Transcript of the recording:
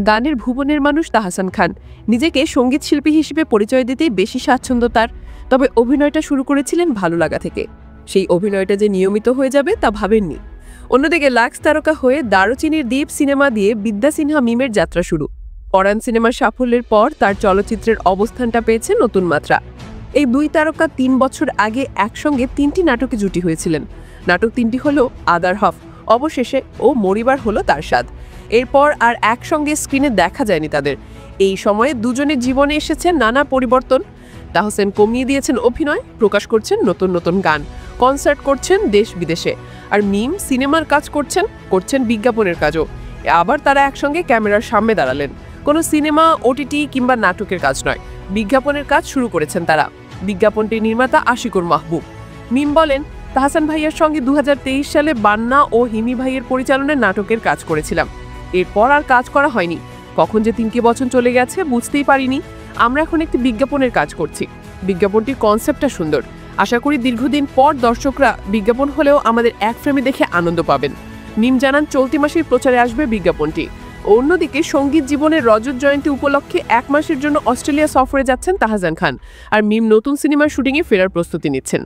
গানের ভুবনের মানুষ তাহসান খান। নিজেকে সঙ্গীত শিল্পী হিসেবে পরিচয় দিতেই বেশি স্বাচ্ছন্দ্য তার। তবে অভিনয়টা শুরু করেছিলেন ভালো লাগা থেকে। সেই অভিনয়টা যে নিয়মিত হয়ে যাবে তা ভাবেননি। অন্যদিকে লাক্স তারকা হয়ে দারুচিনির দ্বীপ সিনেমা দিয়ে বিদ্যা সিনহা মিমের যাত্রা শুরু। পরাণ সিনেমার সাফল্যের পর তার চলচ্চিত্রের অবস্থানটা পেয়েছে নতুন মাত্রা। এই দুই তারকা ৩ বছর আগে একসঙ্গে ৩টি নাটকে জুটি হয়েছিলেন। নাটক ৩টি হল আদার হফ, অবশেষে ও মরিবার হলো তার স্বাদ। এরপর আর একসঙ্গে স্ক্রিনে দেখা যায়নি তাদের। এই সময়ে দুজনের জীবনে এসেছে নানা পরিবর্তন। তাহসেন কমিয়ে দিয়েছেন অভিনয়, প্রকাশ করছেন নতুন নতুন গান, কনসার্ট করছেন দেশ বিদেশে। আর মিম সিনেমার কাজ করছেন বিজ্ঞাপনের কাজও। আবার তারা একসঙ্গে ক্যামেরার সামনে দাঁড়ালেন। কোনো সিনেমা, ওটিটি কিংবা নাটকের কাজ নয়, বিজ্ঞাপনের কাজ শুরু করেছেন তারা। বিজ্ঞাপনটির নির্মাতা আশিকুর মাহবুব। মিম বলেন, তাহসান ভাইয়ার সঙ্গে ২০২৩ সালে বান্না ও হিমি ভাইয়ের পরিচালনায় নাটকের কাজ করেছিলাম। এরপর আর কাজ করা হয়নি। কখন যে ৩ বছর চলে গেছে বুঝতেই পারিনি। আমরা এখন একটি বিজ্ঞাপনের কাজ করছি। বিজ্ঞাপনটির কনসেপ্টটা সুন্দর। আশা করি দীর্ঘদিন পর দর্শকরা বিজ্ঞাপন হলেও আমাদের এক ফ্রেমে দেখে আনন্দ পাবেন। মিম জানান, চলতি মাসের প্রচারে আসবে বিজ্ঞাপনটি। অন্যদিকে সঙ্গীত জীবনের রজত জয়ন্তী উপলক্ষে 1 মাসের জন্য অস্ট্রেলিয়া সফরে যাচ্ছেন তাহসান খান। আর মিম নতুন সিনেমার শুটিংয়ে ফেরার প্রস্তুতি নিচ্ছেন।